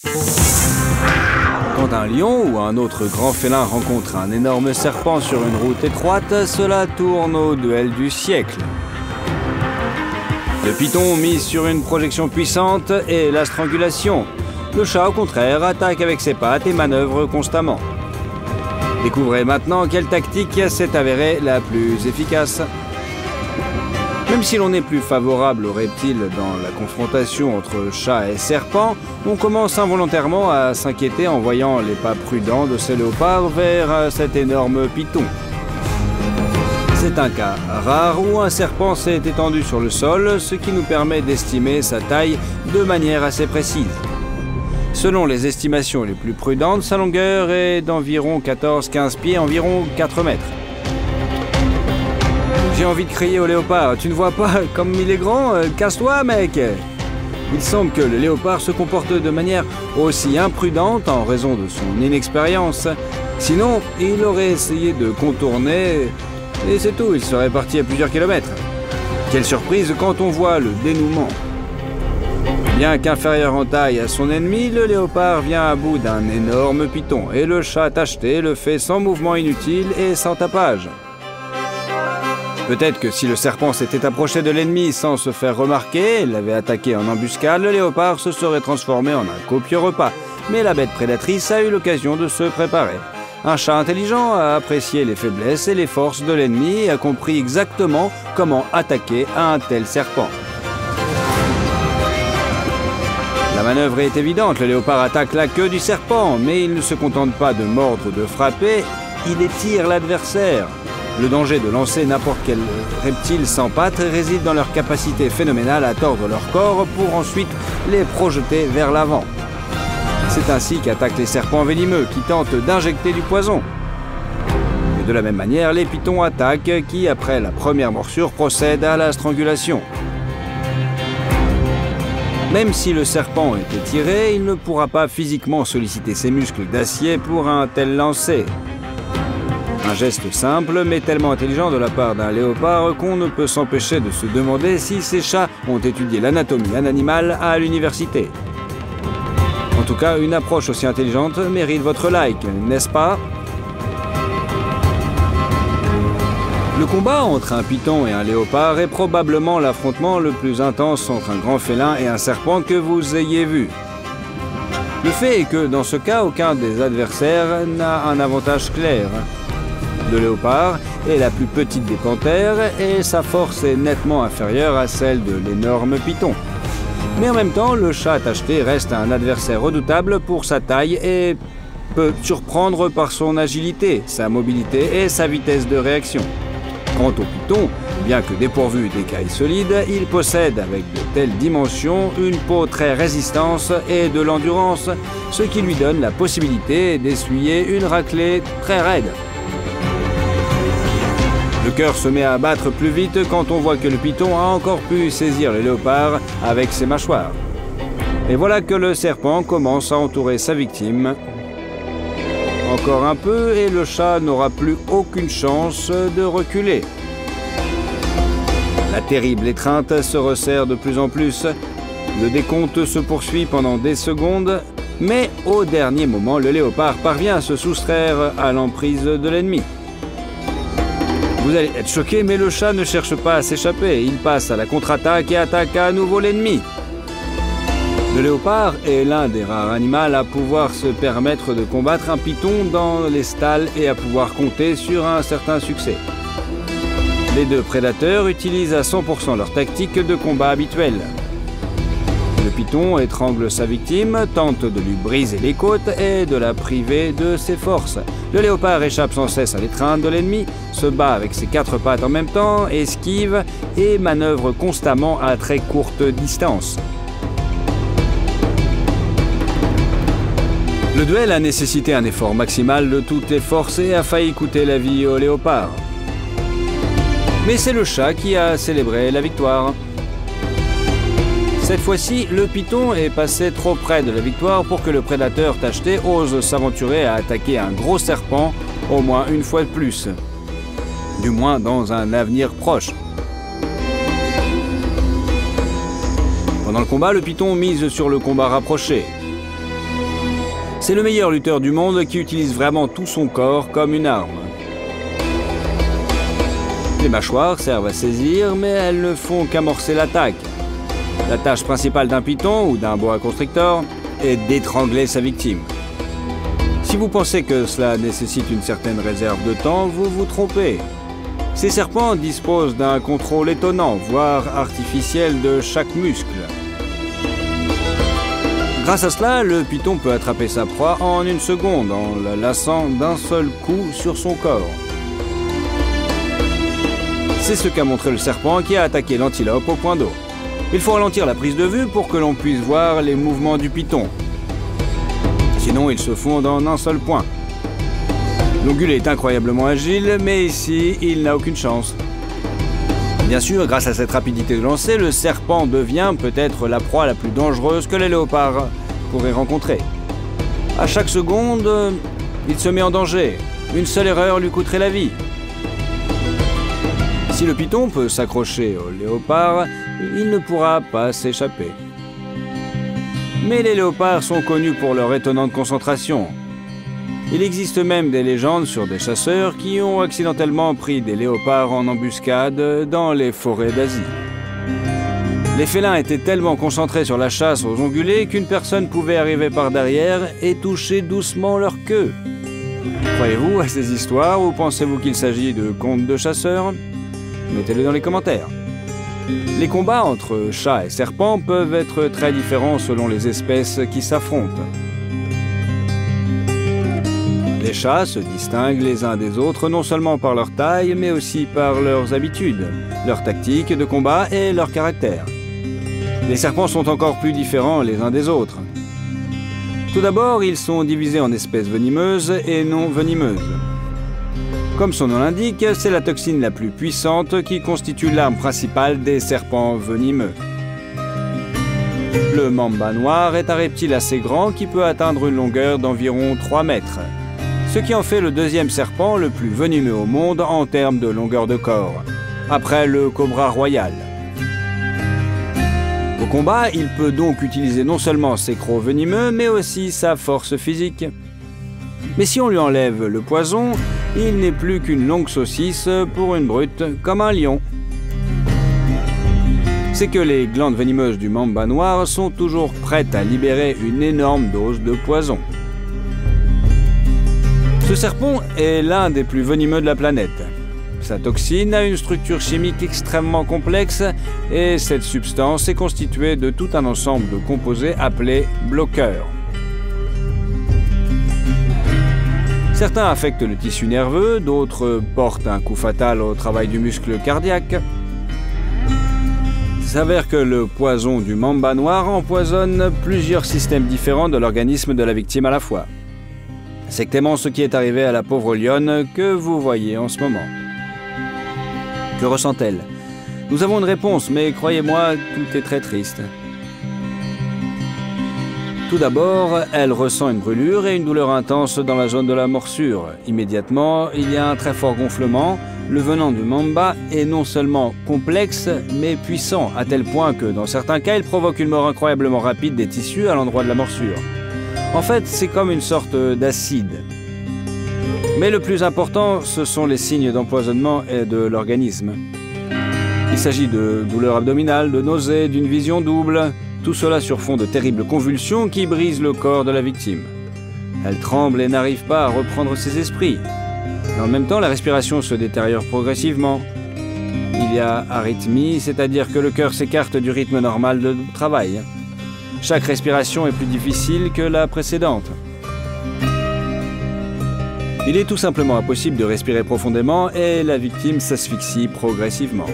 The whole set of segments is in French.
Quand un lion ou un autre grand félin rencontre un énorme serpent sur une route étroite, cela tourne au duel du siècle. Le python mise sur une projection puissante et la strangulation. Le chat, au contraire, attaque avec ses pattes et manœuvre constamment. Découvrez maintenant quelle tactique s'est avérée la plus efficace. Même si l'on est plus favorable aux reptiles dans la confrontation entre chat et serpent, on commence involontairement à s'inquiéter en voyant les pas prudents de ces léopards vers cet énorme python. C'est un cas rare où un serpent s'est étendu sur le sol, ce qui nous permet d'estimer sa taille de manière assez précise. Selon les estimations les plus prudentes, sa longueur est d'environ 14-15 pieds, environ 4 mètres. J'ai envie de crier au léopard, tu ne vois pas comme il est grand? Casse-toi, mec! Il semble que le léopard se comporte de manière aussi imprudente en raison de son inexpérience. Sinon, il aurait essayé de contourner et c'est tout, il serait parti à plusieurs kilomètres. Quelle surprise quand on voit le dénouement. Bien qu'inférieur en taille à son ennemi, le léopard vient à bout d'un énorme python et le chat tacheté le fait sans mouvement inutile et sans tapage. Peut-être que si le serpent s'était approché de l'ennemi sans se faire remarquer et l'avait attaqué en embuscade, le léopard se serait transformé en un copieux repas. Mais la bête prédatrice a eu l'occasion de se préparer. Un chat intelligent a apprécié les faiblesses et les forces de l'ennemi et a compris exactement comment attaquer un tel serpent. La manœuvre est évidente, le léopard attaque la queue du serpent, mais il ne se contente pas de mordre ou de frapper, il étire l'adversaire. Le danger de lancer n'importe quel reptile sans pattes réside dans leur capacité phénoménale à tordre leur corps pour ensuite les projeter vers l'avant. C'est ainsi qu'attaquent les serpents venimeux qui tentent d'injecter du poison. Et de la même manière, les pythons attaquent qui, après la première morsure, procèdent à la strangulation. Même si le serpent est étiré, il ne pourra pas physiquement solliciter ses muscles d'acier pour un tel lancer. Un geste simple, mais tellement intelligent de la part d'un léopard qu'on ne peut s'empêcher de se demander si ces chats ont étudié l'anatomie d'un animal à l'université. En tout cas, une approche aussi intelligente mérite votre like, n'est-ce pas? Le combat entre un python et un léopard est probablement l'affrontement le plus intense entre un grand félin et un serpent que vous ayez vu. Le fait est que, dans ce cas, aucun des adversaires n'a un avantage clair. Le léopard est la plus petite des panthères et sa force est nettement inférieure à celle de l'énorme python. Mais en même temps, le chat tacheté reste un adversaire redoutable pour sa taille et peut surprendre par son agilité, sa mobilité et sa vitesse de réaction. Quant au python, bien que dépourvu d'écailles solides, il possède avec de telles dimensions une peau très résistante et de l'endurance, ce qui lui donne la possibilité d'essuyer une raclée très raide. Le cœur se met à battre plus vite quand on voit que le python a encore pu saisir le léopard avec ses mâchoires. Et voilà que le serpent commence à entourer sa victime. Encore un peu et le chat n'aura plus aucune chance de reculer. La terrible étreinte se resserre de plus en plus. Le décompte se poursuit pendant des secondes, mais au dernier moment, le léopard parvient à se soustraire à l'emprise de l'ennemi. Vous allez être choqué, mais le chat ne cherche pas à s'échapper. Il passe à la contre-attaque et attaque à nouveau l'ennemi. Le léopard est l'un des rares animaux à pouvoir se permettre de combattre un python dans les stalles et à pouvoir compter sur un certain succès. Les deux prédateurs utilisent à 100% leur tactique de combat habituelle. Le python étrangle sa victime, tente de lui briser les côtes et de la priver de ses forces. Le léopard échappe sans cesse à l'étreinte de l'ennemi, se bat avec ses 4 pattes en même temps, esquive et manœuvre constamment à très courte distance. Le duel a nécessité un effort maximal de toutes les forces et a failli coûter la vie au léopard. Mais c'est le chat qui a célébré la victoire. Cette fois-ci, le python est passé trop près de la victoire pour que le prédateur tacheté ose s'aventurer à attaquer un gros serpent au moins une fois de plus. Du moins dans un avenir proche. Pendant le combat, le python mise sur le combat rapproché. C'est le meilleur lutteur du monde qui utilise vraiment tout son corps comme une arme. Les mâchoires servent à saisir, mais elles ne font qu'amorcer l'attaque. La tâche principale d'un python ou d'un boa constrictor est d'étrangler sa victime. Si vous pensez que cela nécessite une certaine réserve de temps, vous vous trompez. Ces serpents disposent d'un contrôle étonnant, voire artificiel de chaque muscle. Grâce à cela, le python peut attraper sa proie en une seconde en la lassant d'un seul coup sur son corps. C'est ce qu'a montré le serpent qui a attaqué l'antilope au point d'eau. Il faut ralentir la prise de vue pour que l'on puisse voir les mouvements du python. Sinon, ils se fondent en un seul point. L'ongulé est incroyablement agile, mais ici, il n'a aucune chance. Bien sûr, grâce à cette rapidité de lancer, le serpent devient peut-être la proie la plus dangereuse que les léopards pourraient rencontrer. À chaque seconde, il se met en danger. Une seule erreur lui coûterait la vie. Si le python peut s'accrocher au léopard, il ne pourra pas s'échapper. Mais les léopards sont connus pour leur étonnante concentration. Il existe même des légendes sur des chasseurs qui ont accidentellement pris des léopards en embuscade dans les forêts d'Asie. Les félins étaient tellement concentrés sur la chasse aux ongulés qu'une personne pouvait arriver par derrière et toucher doucement leur queue. Croyez-vous à ces histoires ou pensez-vous qu'il s'agit de contes de chasseurs? Mettez-le dans les commentaires. Les combats entre chats et serpents peuvent être très différents selon les espèces qui s'affrontent. Les chats se distinguent les uns des autres non seulement par leur taille, mais aussi par leurs habitudes, leurs tactiques de combat et leur caractère. Les serpents sont encore plus différents les uns des autres. Tout d'abord, ils sont divisés en espèces venimeuses et non venimeuses. Comme son nom l'indique, c'est la toxine la plus puissante qui constitue l'arme principale des serpents venimeux. Le mamba noir est un reptile assez grand qui peut atteindre une longueur d'environ 3 mètres, ce qui en fait le deuxième serpent le plus venimeux au monde en termes de longueur de corps, après le cobra royal. Au combat, il peut donc utiliser non seulement ses crocs venimeux, mais aussi sa force physique. Mais si on lui enlève le poison, il n'est plus qu'une longue saucisse pour une brute, comme un lion. C'est que les glandes venimeuses du mamba noir sont toujours prêtes à libérer une énorme dose de poison. Ce serpent est l'un des plus venimeux de la planète. Sa toxine a une structure chimique extrêmement complexe et cette substance est constituée de tout un ensemble de composés appelés bloqueurs. Certains affectent le tissu nerveux, d'autres portent un coup fatal au travail du muscle cardiaque. Il s'avère que le poison du mamba noir empoisonne plusieurs systèmes différents de l'organisme de la victime à la fois. C'est exactement ce qui est arrivé à la pauvre lionne que vous voyez en ce moment. Que ressent-elle? Nous avons une réponse, mais croyez-moi, tout est très triste. Tout d'abord, elle ressent une brûlure et une douleur intense dans la zone de la morsure. Immédiatement, il y a un très fort gonflement. Le venin du mamba est non seulement complexe, mais puissant, à tel point que, dans certains cas, il provoque une mort incroyablement rapide des tissus à l'endroit de la morsure. En fait, c'est comme une sorte d'acide. Mais le plus important, ce sont les signes d'empoisonnement et de l'organisme. Il s'agit de douleurs abdominales, de nausées, d'une vision double, tout cela sur fond de terribles convulsions qui brisent le corps de la victime. Elle tremble et n'arrive pas à reprendre ses esprits. En même temps, la respiration se détériore progressivement. Il y a arythmie, c'est-à-dire que le cœur s'écarte du rythme normal de travail. Chaque respiration est plus difficile que la précédente. Il est tout simplement impossible de respirer profondément et la victime s'asphyxie progressivement.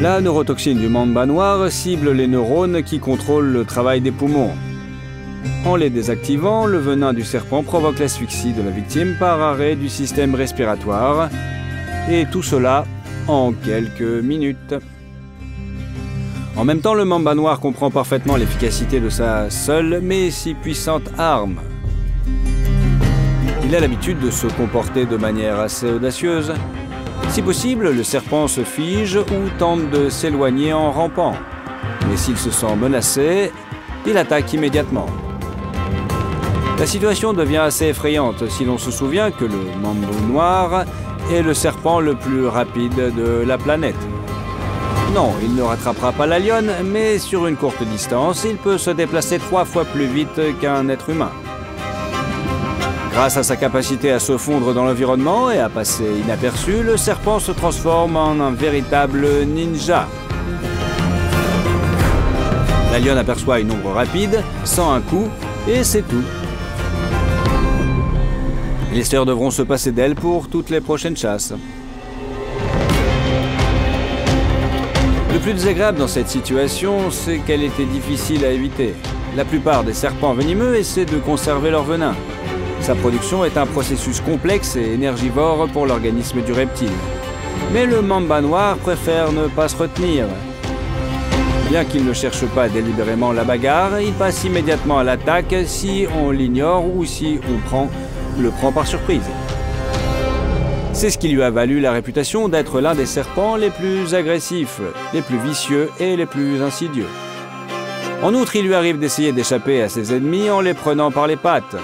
La neurotoxine du mamba noir cible les neurones qui contrôlent le travail des poumons. En les désactivant, le venin du serpent provoque l'asphyxie de la victime par arrêt du système respiratoire, et tout cela en quelques minutes. En même temps, le mamba noir comprend parfaitement l'efficacité de sa seule mais si puissante arme. Il a l'habitude de se comporter de manière assez audacieuse. Si possible, le serpent se fige ou tente de s'éloigner en rampant. Mais s'il se sent menacé, Il attaque immédiatement. La situation devient assez effrayante si l'on se souvient que le Mambo noir est le serpent le plus rapide de la planète. Non, il ne rattrapera pas la lionne, mais sur une courte distance, il peut se déplacer 3 fois plus vite qu'un être humain. Grâce à sa capacité à se fondre dans l'environnement et à passer inaperçu, le serpent se transforme en un véritable ninja. La lionne aperçoit une ombre rapide, sent un coup, et c'est tout. Les sœurs devront se passer d'elle pour toutes les prochaines chasses. Le plus désagréable dans cette situation, c'est qu'elle était difficile à éviter. La plupart des serpents venimeux essaient de conserver leur venin. Sa production est un processus complexe et énergivore pour l'organisme du reptile. Mais le mamba noir préfère ne pas se retenir. Bien qu'il ne cherche pas délibérément la bagarre, il passe immédiatement à l'attaque si on l'ignore ou si on le prend par surprise. C'est ce qui lui a valu la réputation d'être l'un des serpents les plus agressifs, les plus vicieux et les plus insidieux. En outre, il lui arrive d'essayer d'échapper à ses ennemis en les prenant par les pattes.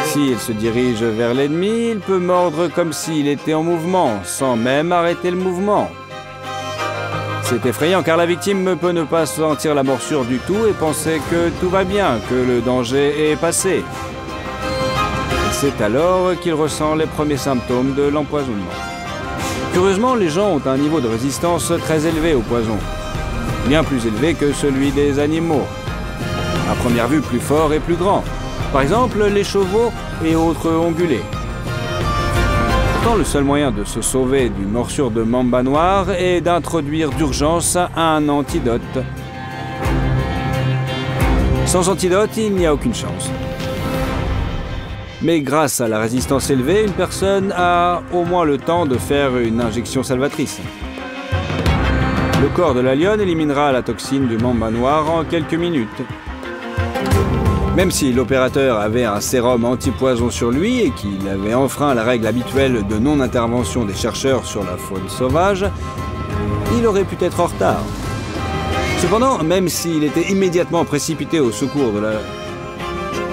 S'il se dirige vers l'ennemi, il peut mordre comme s'il était en mouvement, sans même arrêter le mouvement. C'est effrayant car la victime peut ne pas sentir la morsure du tout et penser que tout va bien, que le danger est passé. C'est alors qu'il ressent les premiers symptômes de l'empoisonnement. Curieusement, les gens ont un niveau de résistance très élevé au poison, bien plus élevé que celui des animaux. À première vue, plus fort et plus grand. Par exemple, les chevaux et autres ongulés. Pourtant, le seul moyen de se sauver d'une morsure de mamba noir est d'introduire d'urgence un antidote. Sans antidote, il n'y a aucune chance. Mais grâce à la résistance élevée, une personne a au moins le temps de faire une injection salvatrice. Le corps de la lionne éliminera la toxine du mamba noir en quelques minutes. Même si l'opérateur avait un sérum anti-poison sur lui et qu'il avait enfreint la règle habituelle de non-intervention des chercheurs sur la faune sauvage, il aurait pu être en retard. Cependant, même s'il était immédiatement précipité au secours de la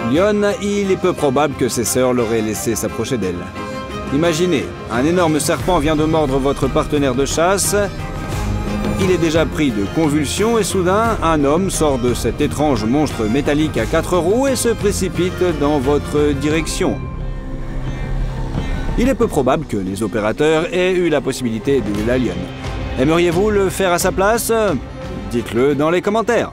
lionne, il est peu probable que ses sœurs l'auraient laissé s'approcher d'elle. Imaginez, un énorme serpent vient de mordre votre partenaire de chasse, il est déjà pris de convulsions et soudain, un homme sort de cet étrange monstre métallique à 4 roues et se précipite dans votre direction. Il est peu probable que les opérateurs aient eu la possibilité d'aider la lionne. Aimeriez-vous le faire à sa place? Dites-le dans les commentaires.